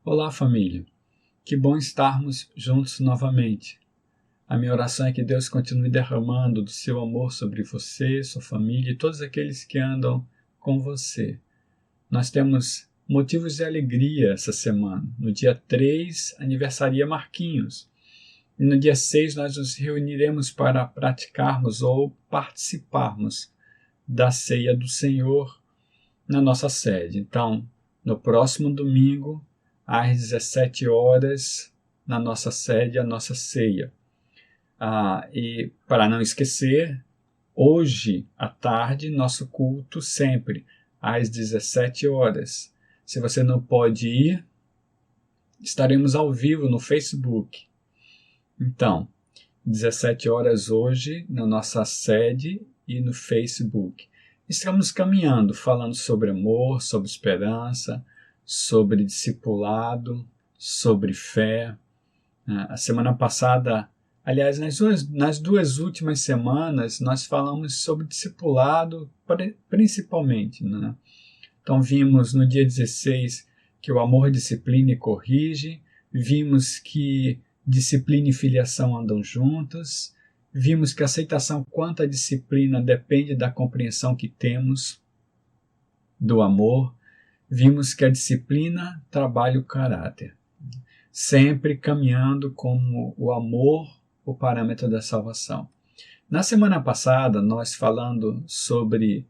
Olá, família. Que bom estarmos juntos novamente. A minha oração é que Deus continue derramando do seu amor sobre você, sua família e todos aqueles que andam com você. Nós temos motivos de alegria essa semana. No dia 3, aniversaria Marquinhos. E no dia 6, nós nos reuniremos para praticarmos ou participarmos da ceia do Senhor na nossa sede. Então, no próximo domingo, às 17 horas, na nossa sede, a nossa ceia. E para não esquecer, hoje à tarde, nosso culto sempre, às 17 horas. Se você não pode ir, estaremos ao vivo no Facebook. Então, 17 horas hoje, na nossa sede e no Facebook. Estamos caminhando, falando sobre amor, sobre esperança, sobre discipulado, sobre fé. A semana passada, aliás, nas duas últimas semanas, nós falamos sobre discipulado principalmente, né? Então vimos no dia 16 que o amor disciplina e corrige, vimos que disciplina e filiação andam juntas, vimos que a aceitação quanto à disciplina depende da compreensão que temos do amor, vimos que a disciplina trabalha o caráter, sempre caminhando como o amor, o parâmetro da salvação. Na semana passada, nós falando sobre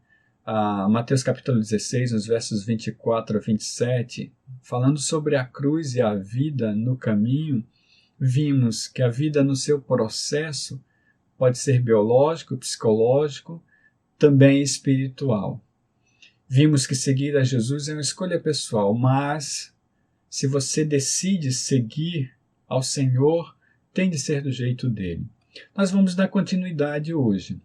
Mateus capítulo 16, nos versos 24 a 27, falando sobre a cruz e a vida no caminho, vimos que a vida no seu processo pode ser biológico, psicológico, também espiritual. Vimos que seguir a Jesus é uma escolha pessoal, mas se você decide seguir ao Senhor, tem de ser do jeito dele. Nós vamos dar continuidade hoje,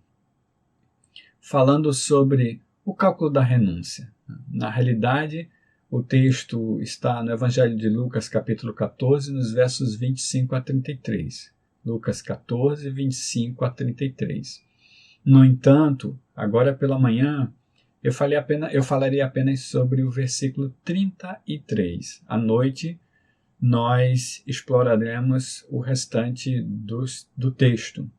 falando sobre o cálculo da renúncia. Na realidade, o texto está no Evangelho de Lucas, capítulo 14, nos versos 25 a 33. Lucas 14, 25 a 33. No entanto, agora pela manhã, eu falarei apenas sobre o versículo 33. À noite, nós exploraremos o restante do texto.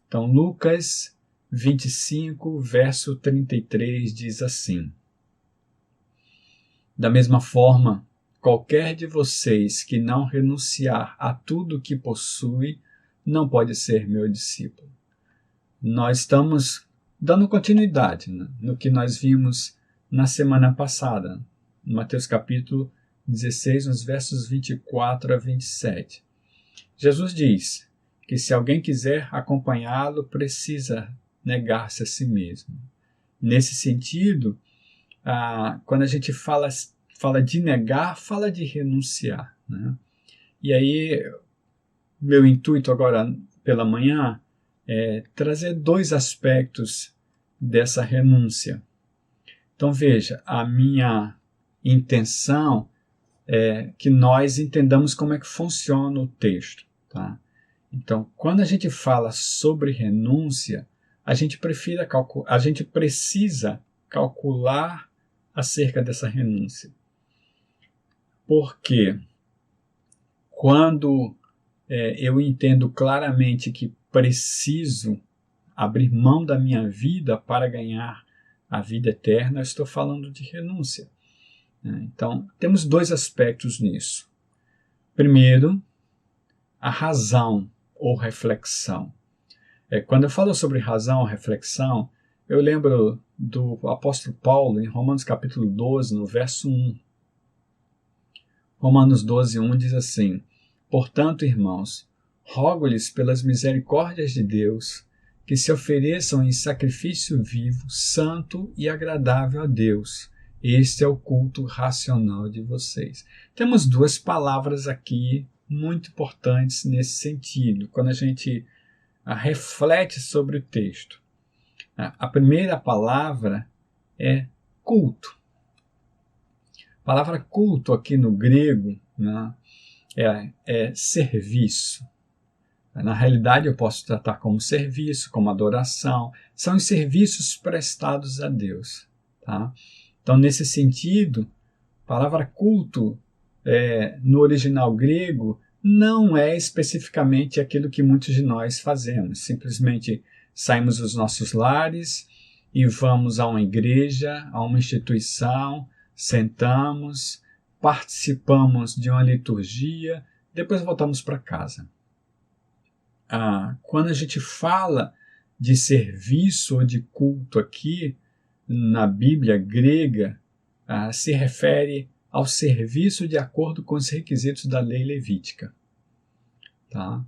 Então, Lucas 25, verso 33 diz assim: Da mesma forma, qualquer de vocês que não renunciar a tudo que possui, não pode ser meu discípulo. Nós estamos dando continuidade, né, no que nós vimos na semana passada, em Mateus capítulo 16, nos versos 24 a 27. Jesus diz que se alguém quiser acompanhá-lo, precisa negar-se a si mesmo. Nesse sentido, quando a gente fala de negar, fala de renunciar, né? E aí, meu intuito agora pela manhã é trazer dois aspectos dessa renúncia. Então veja, a minha intenção é que nós entendamos como é que funciona o texto, tá? Então, quando a gente fala sobre renúncia, a gente precisa calcular acerca dessa renúncia. Porque quando eu entendo claramente que preciso abrir mão da minha vida para ganhar a vida eterna, eu estou falando de renúncia. Então, temos dois aspectos nisso. Primeiro, a razão ou reflexão. Quando eu falo sobre razão ou reflexão, eu lembro do apóstolo Paulo em Romanos capítulo 12, no verso 1. Romanos 12, 1 diz assim: Portanto, irmãos, rogo-lhes pelas misericórdias de Deus que se ofereçam em sacrifício vivo, santo e agradável a Deus. Este é o culto racional de vocês. Temos duas palavras aqui muito importantes nesse sentido, quando a gente reflete sobre o texto. A primeira palavra é culto. A palavra culto aqui no grego, né, é serviço. Na realidade, eu posso tratar como serviço, como adoração. São os serviços prestados a Deus. Tá? Então, nesse sentido, a palavra culto no original grego, não é especificamente aquilo que muitos de nós fazemos. Simplesmente saímos dos nossos lares e vamos a uma igreja, a uma instituição, sentamos, participamos de uma liturgia, depois voltamos para casa. Quando a gente fala de serviço ou de culto aqui, na Bíblia grega, se refere ao serviço de acordo com os requisitos da lei levítica. Tá?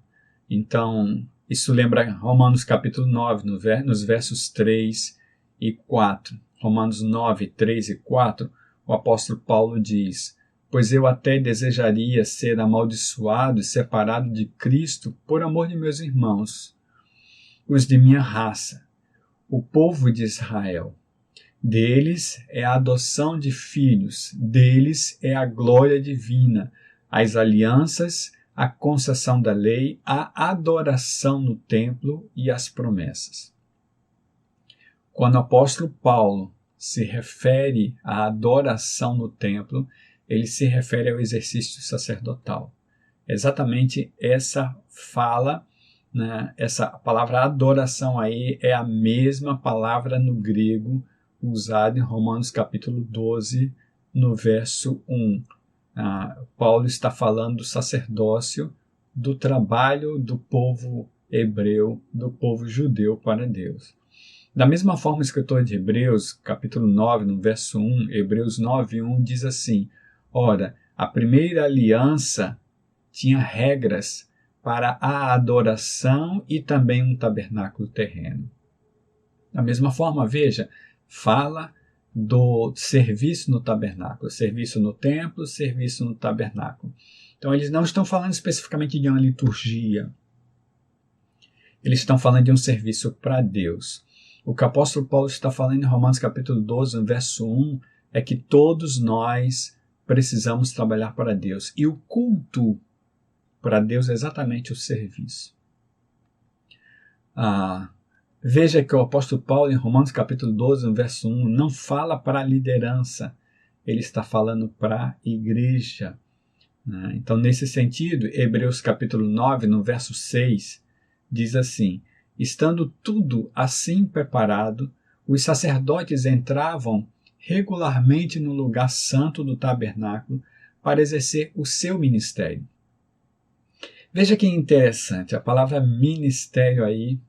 Então, isso lembra Romanos capítulo 9, nos versos 3 e 4. Romanos 9, 3 e 4, o apóstolo Paulo diz: pois eu até desejaria ser amaldiçoado e separado de Cristo por amor de meus irmãos, os de minha raça, o povo de Israel. Deles é a adoção de filhos, deles é a glória divina, as alianças, a concessão da lei, a adoração no templo e as promessas. Quando o apóstolo Paulo se refere à adoração no templo, ele se refere ao exercício sacerdotal. Exatamente essa fala, né, essa palavra adoração aí é a mesma palavra no grego usada em Romanos capítulo 12, no verso 1. Paulo está falando do sacerdócio, do trabalho do povo hebreu, do povo judeu para Deus. Da mesma forma, o escritor de Hebreus, capítulo 9, no verso 1, Hebreus 9, 1, diz assim: ora, a primeira aliança tinha regras para a adoração e também um tabernáculo terreno. Da mesma forma, veja, fala do serviço no tabernáculo, serviço no templo, serviço no tabernáculo. Então, eles não estão falando especificamente de uma liturgia. Eles estão falando de um serviço para Deus. O que o apóstolo Paulo está falando em Romanos capítulo 12, no verso 1, é que todos nós precisamos trabalhar para Deus. E o culto para Deus é exatamente o serviço. Veja que o apóstolo Paulo, em Romanos capítulo 12, no verso 1, não fala para a liderança, ele está falando para a igreja. Então, nesse sentido, Hebreus capítulo 9, no verso 6, diz assim: estando tudo assim preparado, os sacerdotes entravam regularmente no lugar santo do tabernáculo para exercer o seu ministério. Veja que interessante, a palavra ministério aí,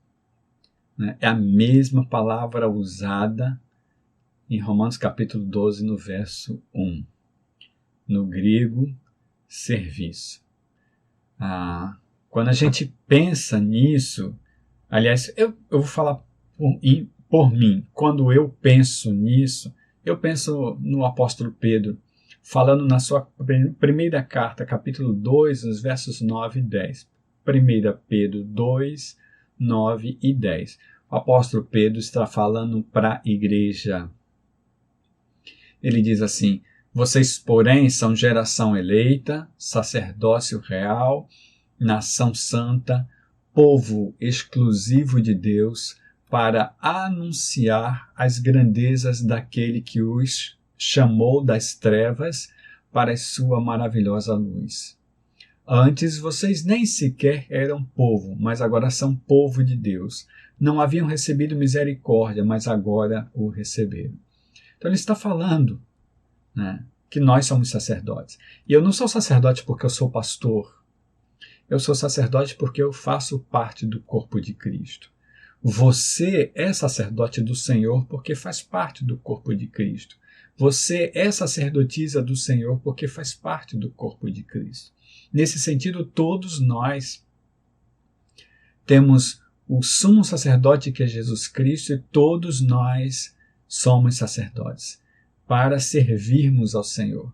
né, é a mesma palavra usada em Romanos capítulo 12, no verso 1. No grego, serviço. Quando a gente pensa nisso, aliás, eu vou falar por mim. Quando eu penso nisso, eu penso no apóstolo Pedro, falando na sua primeira carta, capítulo 2, nos versos 9 e 10. 1 Pedro 2, 9 e 10. O apóstolo Pedro está falando para a igreja. Ele diz assim: vocês, porém, são geração eleita, sacerdócio real, nação santa, povo exclusivo de Deus, para anunciar as grandezas daquele que os chamou das trevas para a sua maravilhosa luz. Antes vocês nem sequer eram povo, mas agora são povo de Deus. Não haviam recebido misericórdia, mas agora o receberam. Então ele está falando, né, que nós somos sacerdotes. E eu não sou sacerdote porque eu sou pastor. Eu sou sacerdote porque eu faço parte do corpo de Cristo. Você é sacerdote do Senhor porque faz parte do corpo de Cristo. Você é sacerdotisa do Senhor porque faz parte do corpo de Cristo. Nesse sentido, todos nós temos o sumo sacerdote que é Jesus Cristo e todos nós somos sacerdotes para servirmos ao Senhor.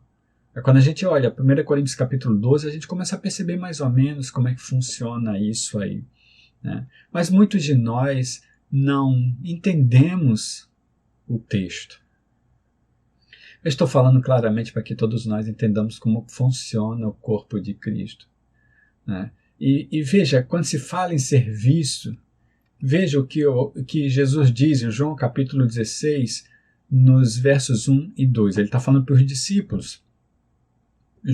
Quando a gente olha 1 Coríntios capítulo 12, a gente começa a perceber mais ou menos como é que funciona isso aí, né? Mas muitos de nós não entendemos o texto. Eu estou falando claramente para que todos nós entendamos como funciona o corpo de Cristo, né? E veja, quando se fala em serviço, veja o que Jesus diz em João capítulo 16, nos versos 1 e 2. Ele está falando para os discípulos.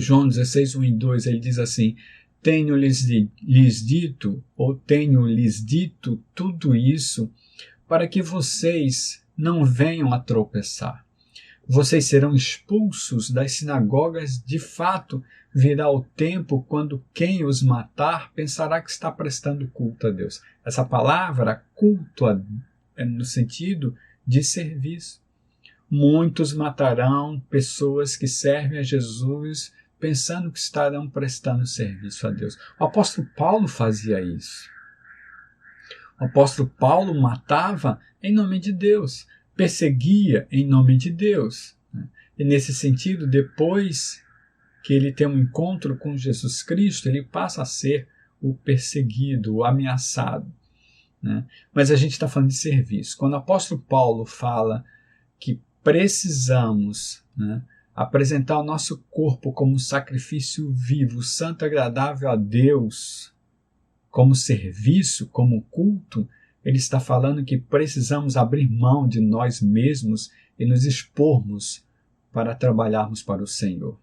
João 16, 1 e 2, ele diz assim: lhes dito, ou tenho-lhes dito tudo isso, para que vocês não venham a tropeçar. Vocês serão expulsos das sinagogas. De fato, virá o tempo quando quem os matar pensará que está prestando culto a Deus. Essa palavra, culto, é no sentido de serviço. Muitos matarão pessoas que servem a Jesus pensando que estarão prestando serviço a Deus. O apóstolo Paulo fazia isso. O apóstolo Paulo matava em nome de Deus, perseguia em nome de Deus. E nesse sentido, depois que ele tem um encontro com Jesus Cristo, ele passa a ser o perseguido, o ameaçado. Mas a gente está falando de serviço. Quando o apóstolo Paulo fala que precisamos apresentar o nosso corpo como sacrifício vivo, santo, agradável a Deus, como serviço, como culto, ele está falando que precisamos abrir mão de nós mesmos e nos expormos para trabalharmos para o Senhor.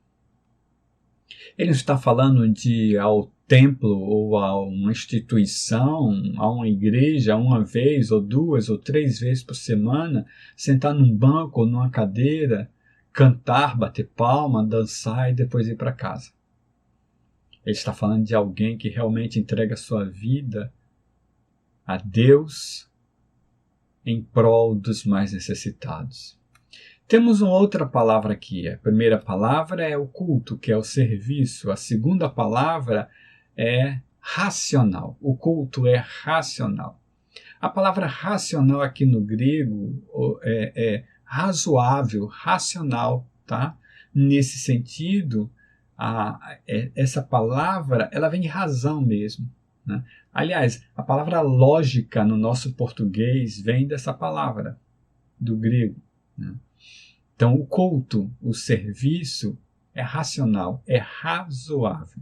Ele não está falando de ir ao templo ou a uma instituição, a uma igreja, uma vez ou 2 ou 3 vezes por semana, sentar num banco ou numa cadeira, cantar, bater palma, dançar e depois ir para casa. Ele está falando de alguém que realmente entrega a sua vida a Deus em prol dos mais necessitados. Temos uma outra palavra aqui. A primeira palavra é o culto, que é o serviço. A segunda palavra é racional. O culto é racional. A palavra racional aqui no grego é razoável, racional, tá? Nesse sentido, essa palavra ela vem de razão mesmo. Aliás, a palavra lógica no nosso português vem dessa palavra, do grego. Então, o culto, o serviço, é racional, é razoável.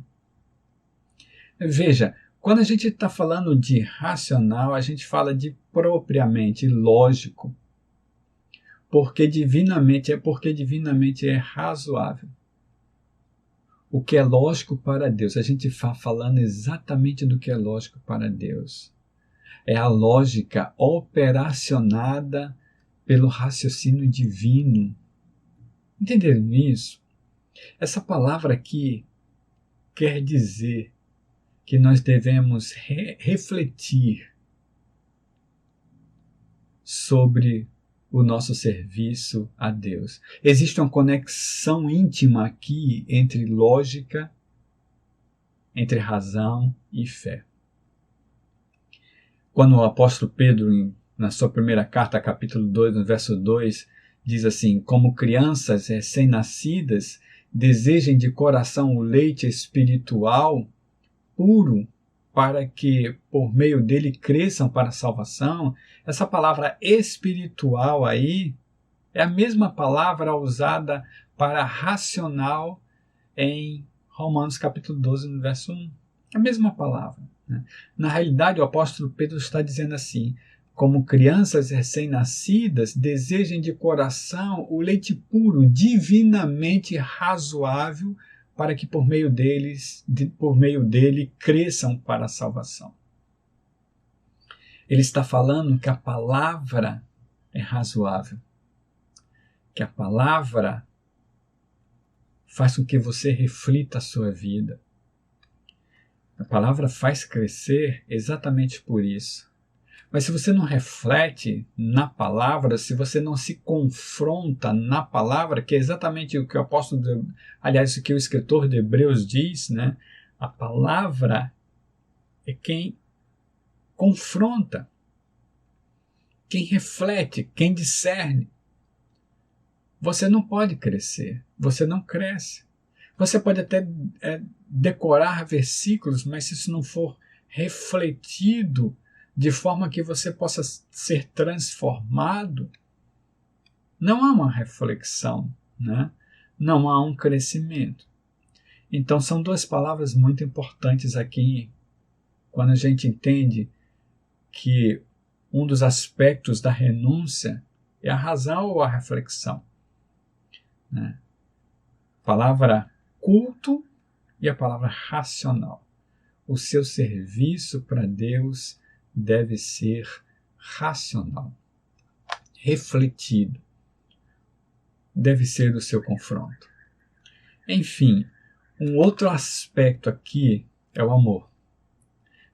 Veja, quando a gente está falando de racional, a gente fala de propriamente lógico, porque divinamente é razoável. O que é lógico para Deus, a gente está falando exatamente do que é lógico para Deus. É a lógica operacionada pelo raciocínio divino. Entenderam isso? Essa palavra aqui quer dizer que nós devemos refletir sobre o nosso serviço a Deus. Existe uma conexão íntima aqui entre lógica, entre razão e fé. Quando o apóstolo Pedro, na sua primeira carta, capítulo 2, no verso 2, diz assim: como crianças recém-nascidas, desejem de coração o leite espiritual puro, para que por meio dele cresçam para a salvação. Essa palavra espiritual aí é a mesma palavra usada para racional em Romanos capítulo 12, no verso 1. A mesma palavra. Na realidade, o apóstolo Pedro está dizendo assim: como crianças recém-nascidas, desejem de coração o leite puro, divinamente razoável, para que por meio dele cresçam para a salvação. Ele está falando que a palavra é razoável, que a palavra faz com que você reflita a sua vida. A palavra faz crescer exatamente por isso. Mas se você não reflete na palavra, se você não se confronta na palavra, que é exatamente o que o apóstolo, aliás, o que o escritor de Hebreus diz, a palavra é quem confronta, quem reflete, quem discerne. Você não pode crescer, você não cresce. Você pode até decorar versículos, mas se isso não for refletido de forma que você possa ser transformado, não há uma reflexão, não há um crescimento. Então são 2 palavras muito importantes aqui, quando a gente entende que um dos aspectos da renúncia é a razão ou a reflexão. A palavra culto e a palavra racional. O seu serviço para Deus deve ser racional, refletido. Deve ser o seu confronto. Enfim, um outro aspecto aqui é o amor.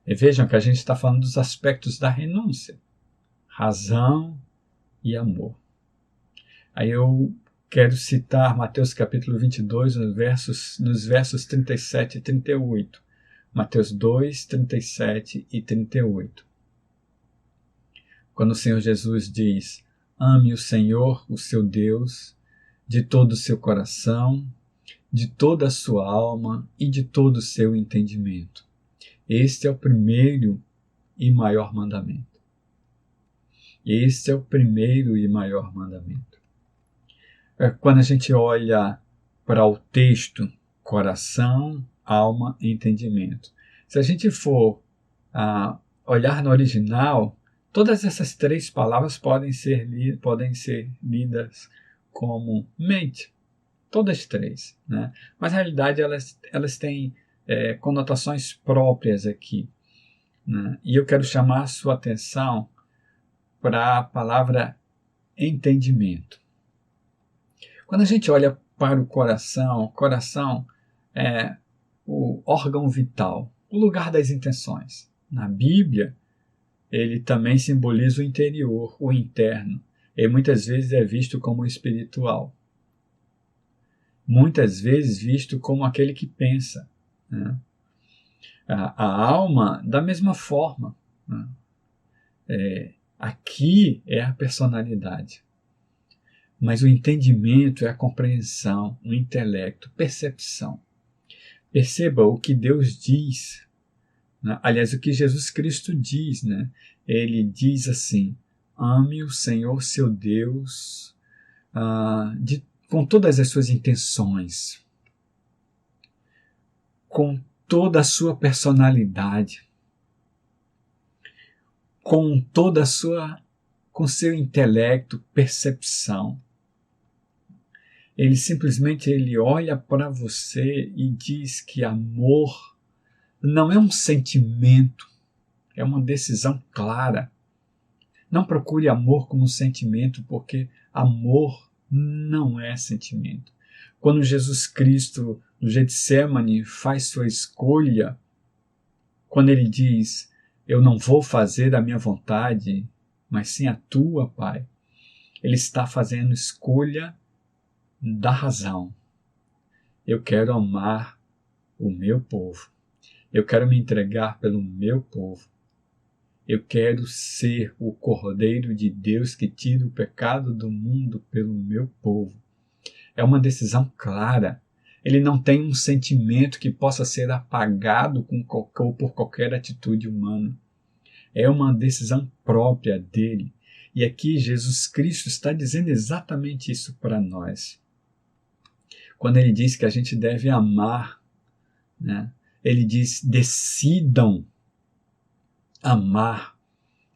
E vejam que a gente está falando dos aspectos da renúncia. Razão e amor. Aí eu quero citar Mateus capítulo 22, nos versos 37 e 38. Mateus 2, 37 e 38. Quando o Senhor Jesus diz: ame o Senhor, o seu Deus, de todo o seu coração, de toda a sua alma e de todo o seu entendimento. Este é o primeiro e maior mandamento. Este é o primeiro e maior mandamento. Quando a gente olha para o texto, coração, alma e entendimento. Se a gente for olhar no original, todas essas três palavras podem ser lidas como mente. Todas três. Né? Mas na realidade elas têm conotações próprias aqui. Né? E eu quero chamar a sua atenção para a palavra entendimento. Quando a gente olha para o coração é o órgão vital, o lugar das intenções. Na Bíblia, ele também simboliza o interior, o interno, e muitas vezes é visto como espiritual. Muitas vezes visto como aquele que pensa. Né? A alma, da mesma forma. Né? Aqui é a personalidade. Mas o entendimento é a compreensão, o intelecto, percepção. Perceba o que Deus diz. Né? Aliás, o que Jesus Cristo diz. Né? Ele diz assim: ame o Senhor seu Deus com todas as suas intenções, com toda a sua personalidade, com seu intelecto, percepção. Ele simplesmente olha para você e diz que amor não é um sentimento, é uma decisão clara. Não procure amor como um sentimento, porque amor não é sentimento. Quando Jesus Cristo, no Getsemane, faz sua escolha, quando ele diz: eu não vou fazer a minha vontade, mas sim a tua, Pai, ele está fazendo escolha da razão. Eu quero amar o meu povo. Eu quero me entregar pelo meu povo. Eu quero ser o Cordeiro de Deus que tira o pecado do mundo pelo meu povo. É uma decisão clara. Ele não tem um sentimento que possa ser apagado por qualquer atitude humana. É uma decisão própria dele. E aqui Jesus Cristo está dizendo exatamente isso para nós. Quando ele diz que a gente deve amar, né? Ele diz: decidam amar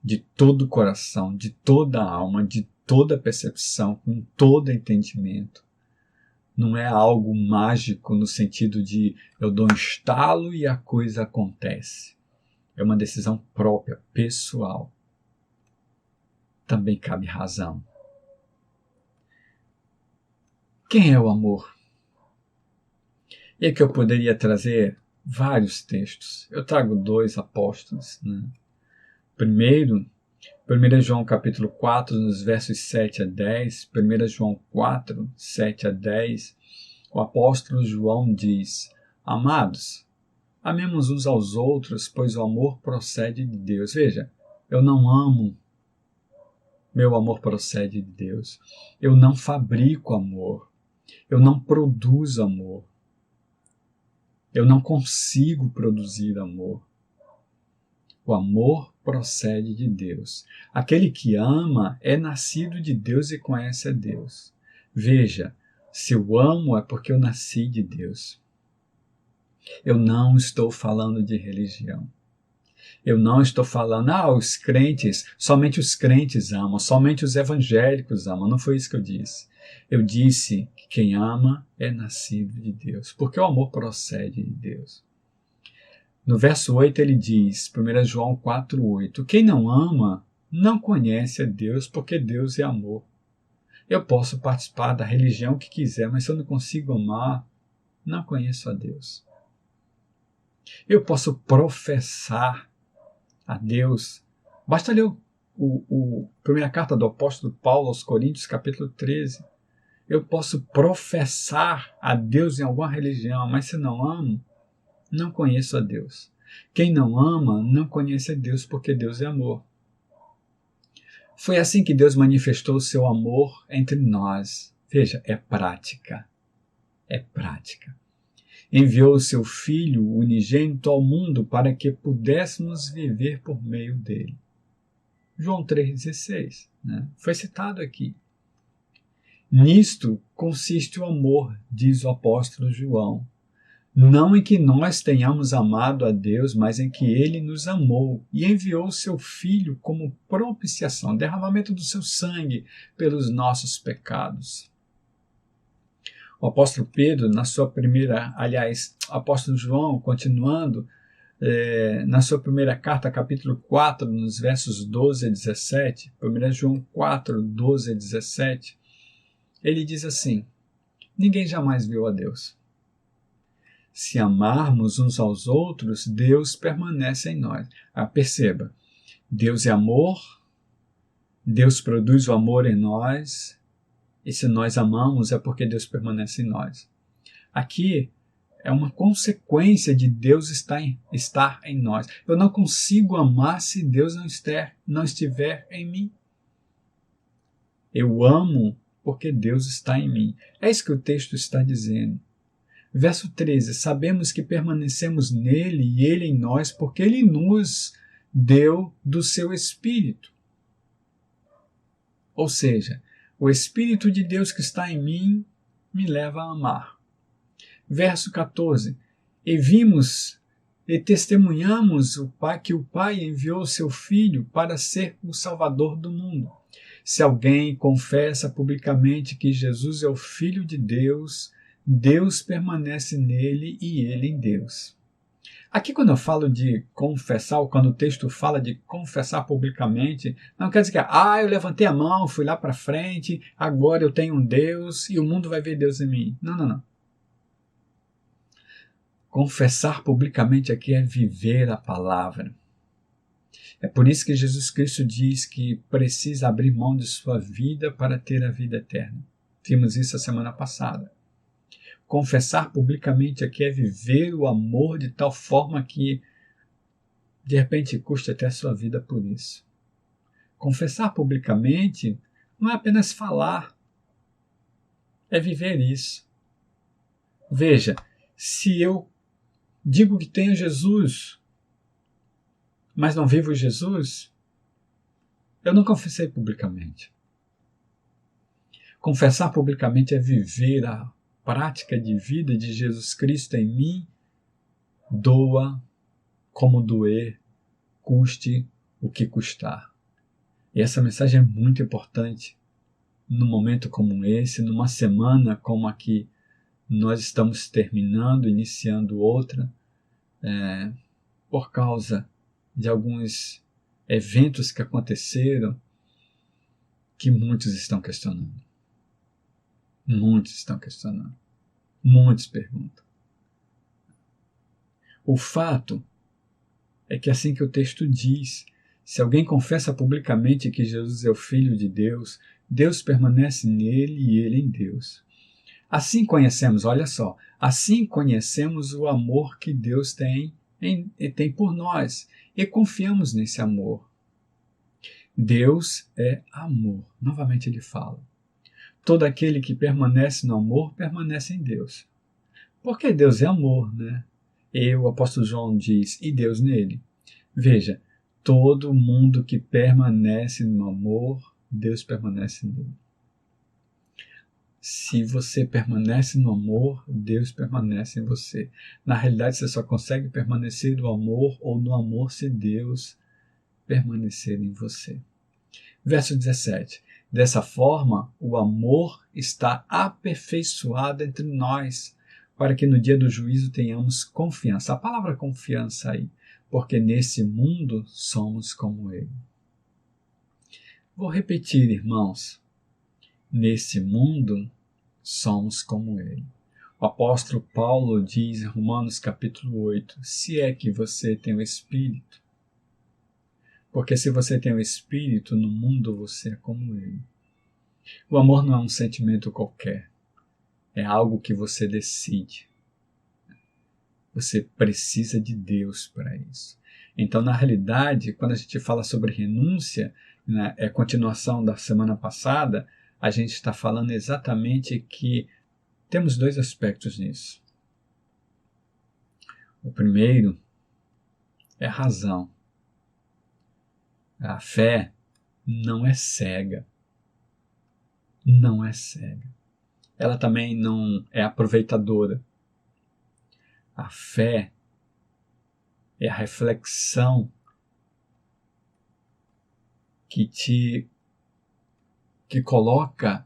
de todo o coração, de toda a alma, de toda a percepção, com todo entendimento. Não é algo mágico no sentido de eu dou um estalo e a coisa acontece. É uma decisão própria, pessoal. Também cabe razão. Quem é o amor? E aqui eu poderia trazer vários textos. Eu trago 2 apóstolos. Né? Primeiro, 1 João capítulo 4, nos versos 7 a 10, 1 João 4, 7 a 10, o apóstolo João diz: amados, amemos uns aos outros, pois o amor procede de Deus. Veja, eu não amo, meu amor procede de Deus. Eu não fabrico amor. Eu não produzo amor. Eu não consigo produzir amor. O amor procede de Deus. Aquele que ama é nascido de Deus e conhece a Deus. Veja, se eu amo é porque eu nasci de Deus. Eu não estou falando de religião. Eu não estou falando, somente os crentes amam, somente os evangélicos amam. Não foi isso que eu disse. Eu disse que quem ama é nascido de Deus, porque o amor procede de Deus. No verso 8 ele diz, 1 João 4,8, quem não ama não conhece a Deus, porque Deus é amor. Eu posso participar da religião que quiser, mas se eu não consigo amar, não conheço a Deus. Eu posso professar a Deus. Basta ler a primeira carta do apóstolo Paulo aos Coríntios, capítulo 13. Eu posso professar a Deus em alguma religião, mas se não amo, não conheço a Deus. Quem não ama não conhece a Deus, porque Deus é amor. Foi assim que Deus manifestou o seu amor entre nós. Veja, é prática. É prática. Enviou o seu Filho unigênito ao mundo para que pudéssemos viver por meio dele. João 3,16, né? Foi citado aqui. Nisto consiste o amor, diz o apóstolo João. Não em que nós tenhamos amado a Deus, mas em que Ele nos amou e enviou o seu Filho como propiciação, derramamento do seu sangue pelos nossos pecados. O apóstolo Pedro, na sua primeira, o apóstolo João, continuando, na sua primeira carta, capítulo 4, nos versos 12 a 17, 1 João 4, 12 a 17, ele diz assim, ninguém jamais viu a Deus. Se amarmos uns aos outros, Deus permanece em nós. Perceba, Deus é amor, Deus produz o amor em nós, e se nós amamos é porque Deus permanece em nós. Aqui é uma consequência de Deus estar em nós. Eu não consigo amar se Deus não estiver em mim. Eu amo porque Deus está em mim. É isso que o texto está dizendo. Verso 13, sabemos que permanecemos nele e ele em nós, porque ele nos deu do seu Espírito. Ou seja, o Espírito de Deus que está em mim me leva a amar. Verso 14, e vimos e testemunhamos que o Pai enviou o seu Filho para ser o Salvador do mundo. Se alguém confessa publicamente que Jesus é o Filho de Deus, Deus permanece nele e ele em Deus. Aqui quando eu falo de confessar, ou quando o texto fala de confessar publicamente, não quer dizer que eu levantei a mão, fui lá para frente, agora eu tenho um Deus e o mundo vai ver Deus em mim. Não. Confessar publicamente aqui é viver a palavra. É por isso que Jesus Cristo diz que precisa abrir mão de sua vida para ter a vida eterna. Vimos isso a semana passada. Confessar publicamente aqui é viver o amor de tal forma que, de repente, custe até a sua vida por isso. Confessar publicamente não é apenas falar, é viver isso. Veja, se eu digo que tenho Jesus, mas não vivo Jesus, eu não confessei publicamente. Confessar publicamente é viver a prática de vida de Jesus Cristo em mim, doa como doer, custe o que custar. E essa mensagem é muito importante num momento como esse, numa semana como a que nós estamos terminando, iniciando outra, por causa de alguns eventos que aconteceram que muitos estão questionando. Muitos estão questionando. Muitos perguntam. O fato é que assim que o texto diz, se alguém confessa publicamente que Jesus é o Filho de Deus, Deus permanece nele e ele em Deus. Assim conhecemos, olha só, assim conhecemos o amor que Deus tem por nós e confiamos nesse amor. Deus é amor. Novamente ele fala. Todo aquele que permanece no amor, permanece em Deus. Porque Deus é amor, né? E o apóstolo João diz, e Deus nele. Veja, todo mundo que permanece no amor, Deus permanece nele. Se você permanece no amor, Deus permanece em você. Na realidade, você só consegue permanecer no amor ou no amor se Deus permanecer em você. Verso 17. Dessa forma, o amor está aperfeiçoado entre nós, para que no dia do juízo tenhamos confiança. A palavra confiança aí, porque nesse mundo somos como Ele. Vou repetir, irmãos. Nesse mundo somos como Ele. O apóstolo Paulo diz em Romanos capítulo 8, se é que você tem o Espírito. Porque se você tem o Espírito, no mundo você é como Ele. O amor não é um sentimento qualquer. É algo que você decide. Você precisa de Deus para isso. Então, na realidade, quando a gente fala sobre renúncia, né, é continuação da semana passada, a gente está falando exatamente que temos dois aspectos nisso. O primeiro é a razão. A fé não é cega. Não é cega. Ela também não é aproveitadora. A fé é a reflexão que coloca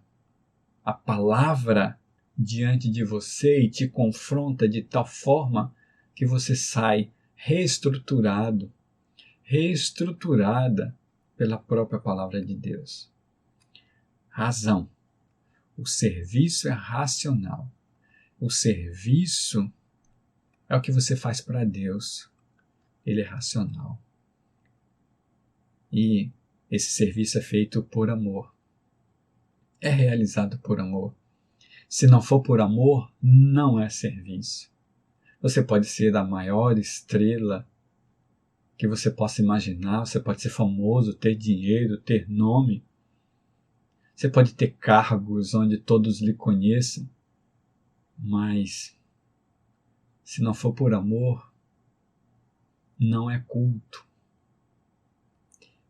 a palavra diante de você e te confronta de tal forma que você sai reestruturada pela própria palavra de Deus. Razão. O serviço é racional. O serviço é o que você faz para Deus. Ele é racional. E esse serviço é feito por amor. É realizado por amor. Se não for por amor, não é serviço. Você pode ser a maior estrela que você possa imaginar, você pode ser famoso, ter dinheiro, ter nome. Você pode ter cargos onde todos lhe conheçam, mas se não for por amor, não é culto.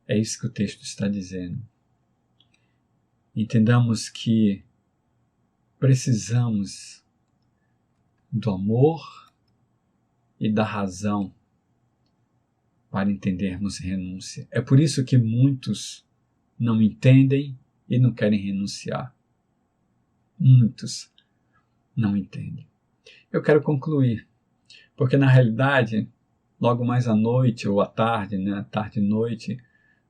É isso que o texto está dizendo. Entendamos que precisamos do amor e da razão para entendermos renúncia. É por isso que muitos não entendem e não querem renunciar. Muitos não entendem. Eu quero concluir, porque na realidade, logo mais à noite ou à tarde, né, tarde e noite,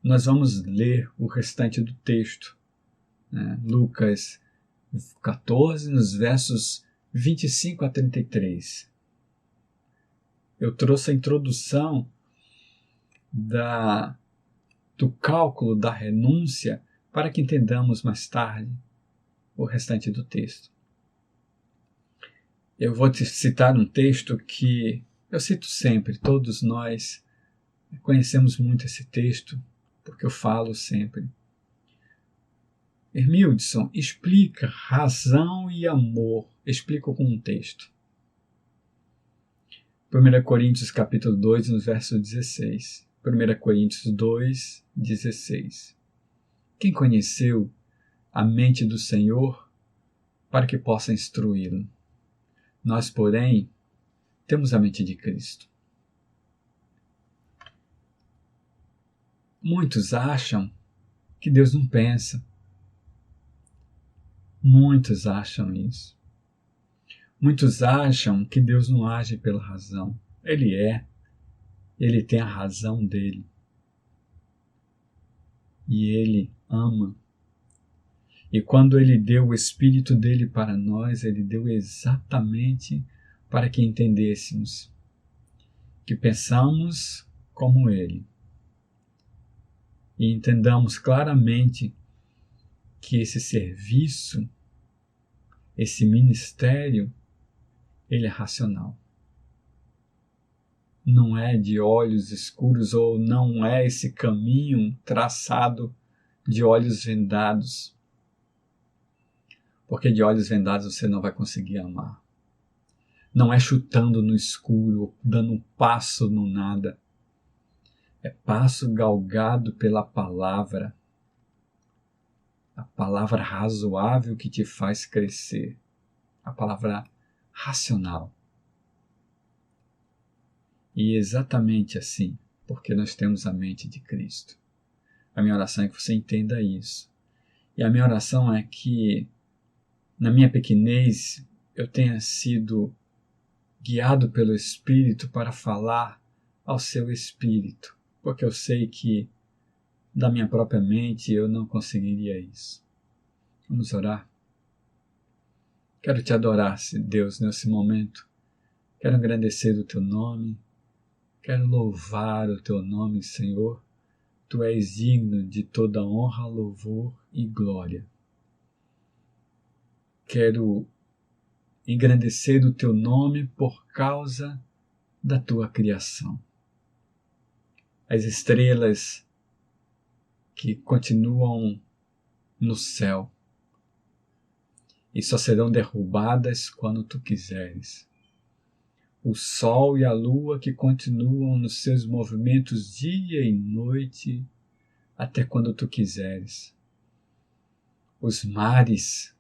nós vamos ler o restante do texto. Né, Lucas 14, nos versos 25 a 33. Eu trouxe a introdução do cálculo da renúncia para que entendamos mais tarde o restante do texto. Eu vou te citar um texto que eu cito sempre, todos nós conhecemos muito esse texto, porque eu falo sempre. Hermildson explica razão e amor, explica com um texto. 1 Coríntios capítulo 2, no verso 16. 1 Coríntios 2, 16. Quem conheceu a mente do Senhor para que possa instruí-lo? Nós, porém, temos a mente de Cristo. Muitos acham que Deus não pensa. Muitos acham isso. Muitos acham que Deus não age pela razão. Ele tem a razão dele. E ele ama. E quando ele deu o Espírito dele para nós, ele deu exatamente para que entendêssemos, que pensamos como ele. E entendamos claramente que esse serviço, esse ministério, ele é racional. Não é de olhos escuros ou não é esse caminho traçado de olhos vendados. Porque de olhos vendados você não vai conseguir amar. Não é chutando no escuro, dando um passo no nada. É passo galgado pela palavra. A palavra razoável que te faz crescer. A palavra racional. E exatamente assim, porque nós temos a mente de Cristo. A minha oração é que você entenda isso E a minha oração é que, na minha pequenez, eu tenha sido guiado pelo Espírito para falar ao seu Espírito, porque eu sei que da minha própria mente eu não conseguiria isso. Vamos orar? Quero te adorar, Deus, nesse momento. Quero engrandecer o teu nome. Quero louvar o teu nome, Senhor. Tu és digno de toda honra, louvor e glória. Quero engrandecer o teu nome por causa da tua criação. As estrelas que continuam no céu e só serão derrubadas quando tu quiseres. O sol e a lua que continuam nos seus movimentos dia e noite até quando tu quiseres. Os mares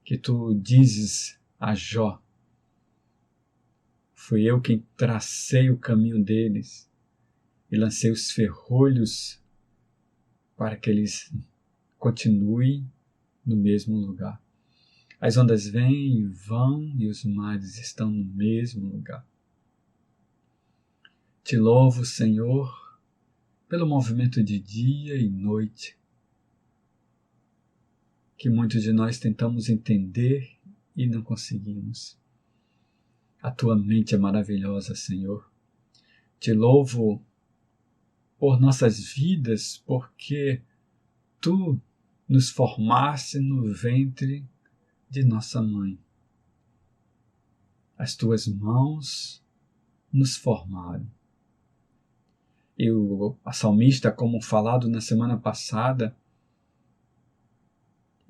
que tu dizes a Jó, fui eu quem tracei o caminho deles e lancei os ferrolhos para que eles continuem no mesmo lugar. As ondas vêm e vão e os mares estão no mesmo lugar. Te louvo, Senhor, pelo movimento de dia e noite, que muitos de nós tentamos entender e não conseguimos. A tua mente é maravilhosa, Senhor. Te louvo por nossas vidas, porque tu nos formaste no ventre de nossa mãe. As tuas mãos nos formaram. E a salmista, como falado na semana passada,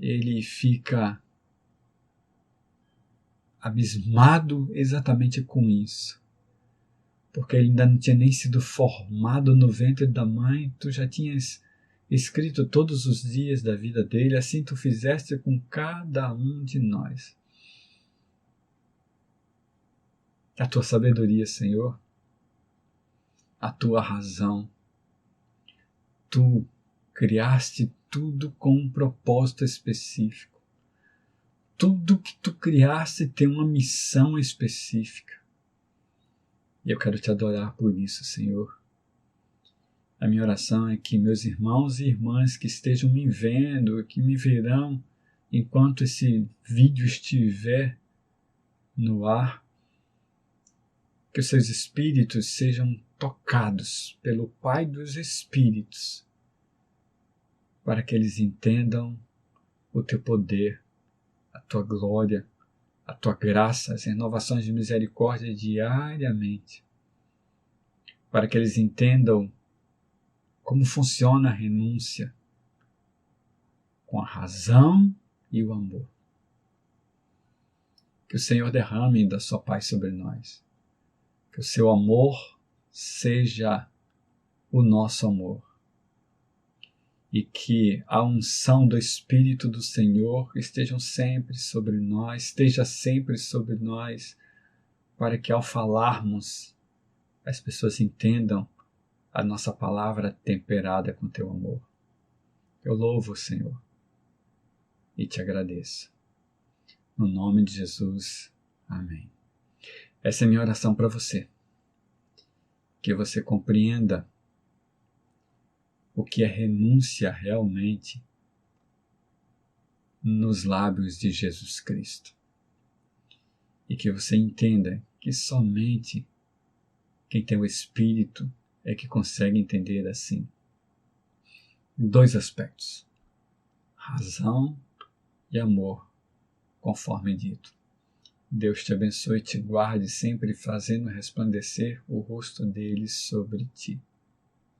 ele fica abismado exatamente com isso. Porque ele ainda não tinha nem sido formado no ventre da mãe, tu já tinhas escrito todos os dias da vida dele, assim tu fizeste com cada um de nós. A tua sabedoria, Senhor, a tua razão, tu criaste tudo com um propósito específico. Tudo que tu criaste tem uma missão específica. E eu quero te adorar por isso, Senhor. A minha oração é que meus irmãos e irmãs que estejam me vendo, que me verão enquanto esse vídeo estiver no ar, que os seus espíritos sejam tocados pelo Pai dos Espíritos, para que eles entendam o teu poder, a tua glória, a tua graça, as renovações de misericórdia diariamente, para que eles entendam como funciona a renúncia com a razão e o amor. Que o Senhor derrame da sua paz sobre nós. Que o seu amor seja o nosso amor. E que a unção do Espírito do Senhor esteja sempre sobre nós, para que ao falarmos as pessoas entendam a nossa palavra temperada com teu amor. Eu louvo o Senhor e te agradeço. No nome de Jesus, amém. Essa é a minha oração para você. Que você compreenda o que é renúncia realmente nos lábios de Jesus Cristo. E que você entenda que somente quem tem o Espírito é que consegue entender assim. Dois aspectos: razão e amor, conforme dito. Deus te abençoe e te guarde, sempre fazendo resplandecer o rosto dele sobre ti.